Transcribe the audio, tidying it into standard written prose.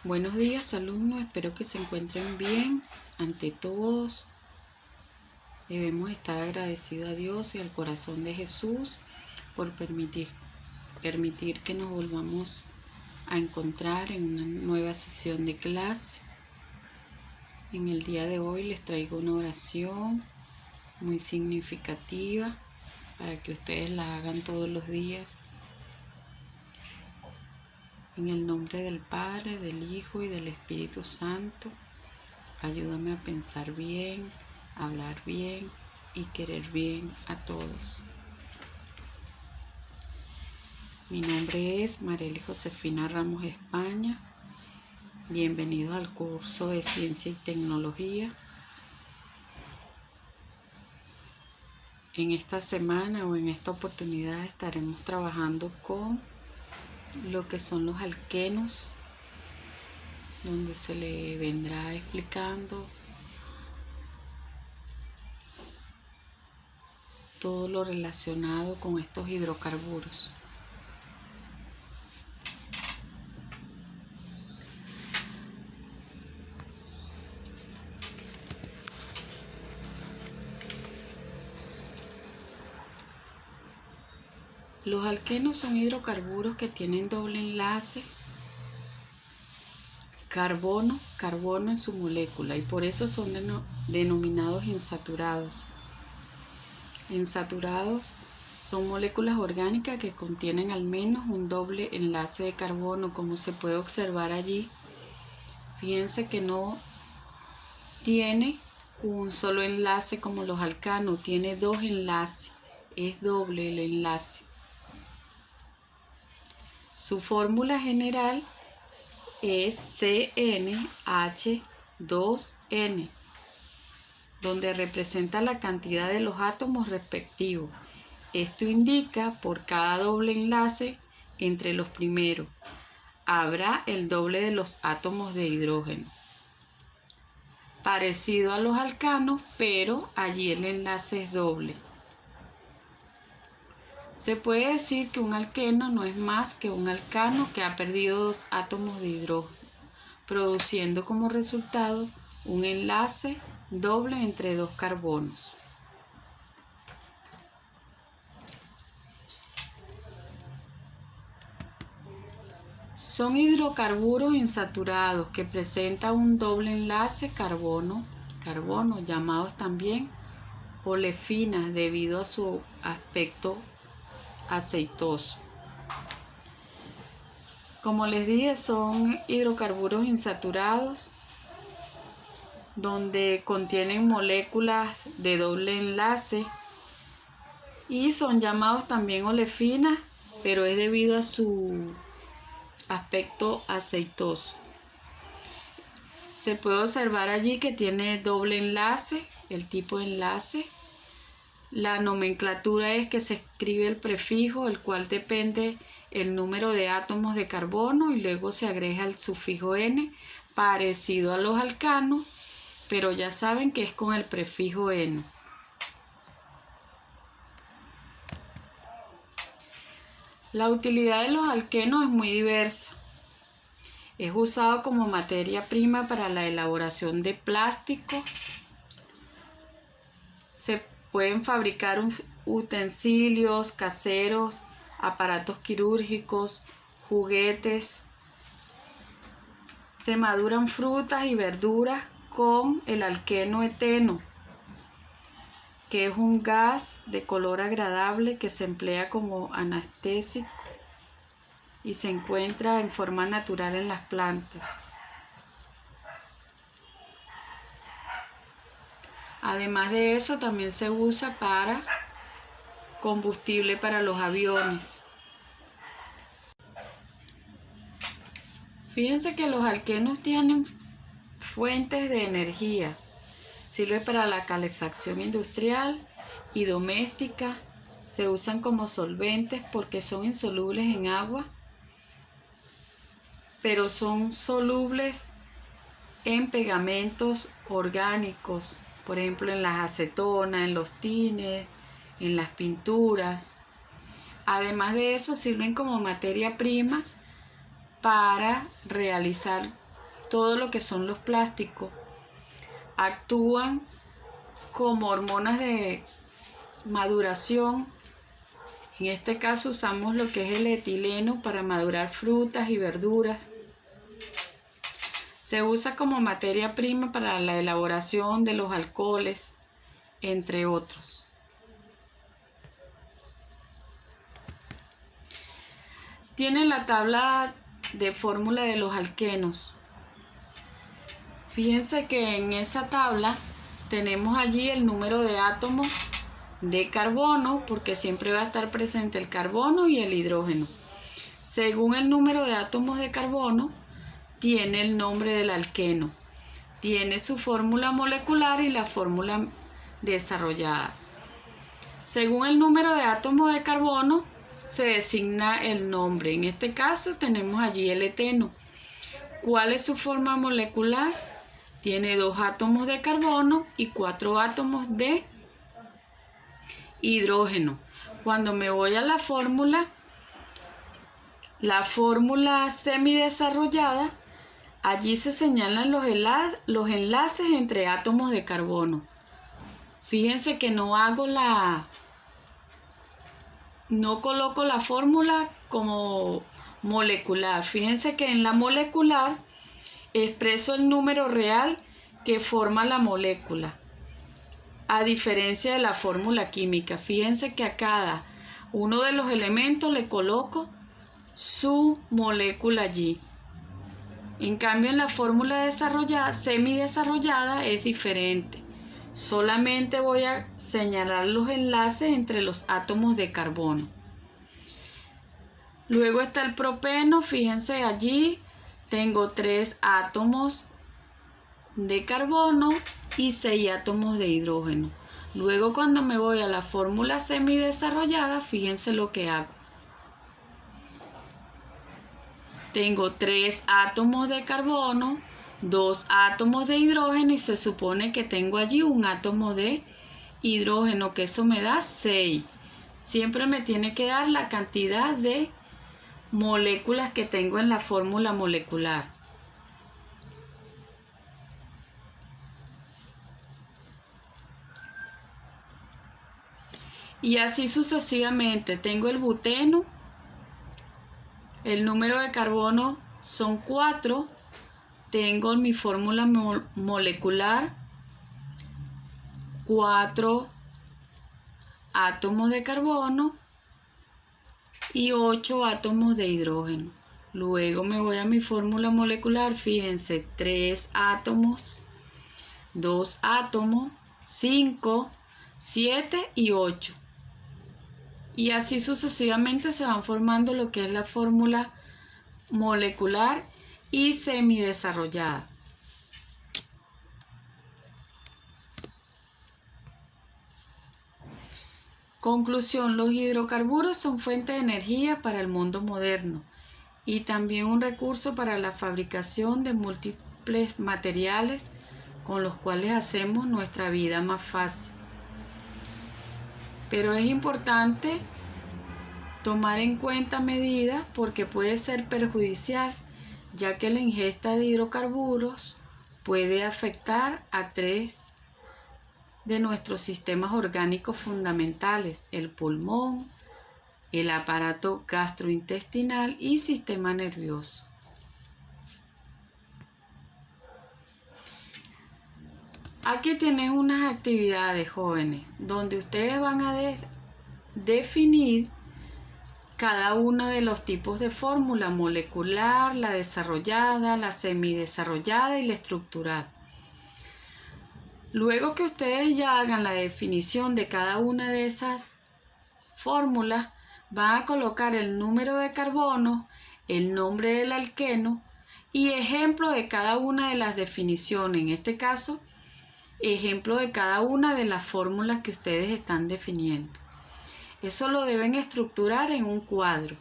Buenos días, alumnos, espero que se encuentren bien. Ante todos, debemos estar agradecidos a Dios y al corazón de Jesús por permitir que nos volvamos a encontrar en una nueva sesión de clase. En el día de hoy les traigo una oración muy significativa para que ustedes la hagan todos los días. En el nombre del Padre, del Hijo y del Espíritu Santo, ayúdame a pensar bien, a hablar bien y querer bien a todos. Mi nombre es Marely Josefina Ramos España. Bienvenidos al curso de Ciencia y Tecnología. En esta semana o en esta oportunidad estaremos trabajando con lo que son los alquenos, donde se le vendrá explicando todo lo relacionado con estos hidrocarburos. Los alquenos son hidrocarburos que tienen doble enlace carbono en su molécula y por eso son denominados insaturados. Insaturados son moléculas orgánicas que contienen al menos un doble enlace de carbono, como se puede observar allí. Fíjense que no tiene un solo enlace como los alcanos, tiene dos enlaces, es doble el enlace. Su fórmula general es CnH2n, donde representa la cantidad de los átomos respectivos. Esto indica por cada doble enlace entre los primeros habrá el doble de los átomos de hidrógeno. Parecido a los alcanos, pero allí el enlace es doble. Se puede decir que un alqueno no es más que un alcano que ha perdido dos átomos de hidrógeno, produciendo como resultado un enlace doble entre dos carbonos. Son hidrocarburos insaturados que presentan un doble enlace carbono, llamados también olefinas debido a su aspecto aceitoso. Como les dije, son hidrocarburos insaturados donde contienen moléculas de doble enlace y son llamados también olefinas, pero es debido a su aspecto aceitoso. Se puede observar allí que tiene doble enlace, el tipo de enlace. La nomenclatura es que se escribe el prefijo, el cual depende el número de átomos de carbono y luego se agrega el sufijo N, parecido a los alcanos, pero ya saben que es con el prefijo N. La utilidad de los alquenos es muy diversa. Es usado como materia prima para la elaboración de plásticos. Se pueden fabricar utensilios caseros, aparatos quirúrgicos, juguetes. Se maduran frutas y verduras con el alqueno eteno, que es un gas de color agradable que se emplea como anestésico y se encuentra en forma natural en las plantas. Además de eso, también se usa para combustible para los aviones. Fíjense que los alquenos tienen fuentes de energía. Sirve para la calefacción industrial y doméstica. Se usan como solventes porque son insolubles en agua, pero son solubles en pegamentos orgánicos, por ejemplo en las acetonas, en los tines, en las pinturas. Además de eso, sirven como materia prima para realizar todo lo que son los plásticos, actúan como hormonas de maduración. En este caso usamos lo que es el etileno para madurar frutas y verduras. Se usa como materia prima para la elaboración de los alcoholes, entre otros. Tiene la tabla de fórmula de los alquenos. Fíjense que en esa tabla tenemos allí el número de átomos de carbono, porque siempre va a estar presente el carbono y el hidrógeno. Según el número de átomos de carbono, tiene el nombre del alqueno. Tiene su fórmula molecular y la fórmula desarrollada. Según el número de átomos de carbono, se designa el nombre. En este caso tenemos allí el eteno. ¿Cuál es su forma molecular? Tiene 2 átomos de carbono y 4 átomos de hidrógeno. Cuando me voy a la fórmula semidesarrollada, allí se señalan los enlaces entre átomos de carbono. Fíjense que no coloco la fórmula como molecular. Fíjense que en la molecular expreso el número real que forma la molécula, a diferencia de la fórmula química. Fíjense que a cada uno de los elementos le coloco su molécula allí. En cambio, en la fórmula semidesarrollada es diferente. Solamente voy a señalar los enlaces entre los átomos de carbono. Luego está el propeno. Fíjense allí, tengo 3 átomos de carbono y 6 átomos de hidrógeno. Luego, cuando me voy a la fórmula semidesarrollada, fíjense lo que hago. Tengo 3 átomos de carbono, 2 átomos de hidrógeno y se supone que tengo allí un átomo de hidrógeno, que eso me da 6. Siempre me tiene que dar la cantidad de moléculas que tengo en la fórmula molecular. Y así sucesivamente. Tengo el buteno. El número de carbono son 4. Tengo mi fórmula molecular 4 átomos de carbono y 8 átomos de hidrógeno. Luego me voy a mi fórmula molecular. Fíjense, 3 átomos, 2 átomos, 5, 7 y 8. Y así sucesivamente se van formando lo que es la fórmula molecular y semidesarrollada. Conclusión: los hidrocarburos son fuente de energía para el mundo moderno y también un recurso para la fabricación de múltiples materiales con los cuales hacemos nuestra vida más fácil. Pero es importante tomar en cuenta medidas porque puede ser perjudicial, ya que la ingesta de hidrocarburos puede afectar a 3 de nuestros sistemas orgánicos fundamentales: el pulmón, el aparato gastrointestinal y sistema nervioso. Aquí tienen unas actividades, jóvenes, donde ustedes van a definir cada uno de los tipos de fórmula molecular, la desarrollada, la semidesarrollada y la estructural. Luego que ustedes ya hagan la definición de cada una de esas fórmulas, van a colocar el número de carbono, el nombre del alqueno y ejemplo de cada una de las definiciones. En este caso, ejemplo de cada una de las fórmulas que ustedes están definiendo. Eso lo deben estructurar en un cuadro.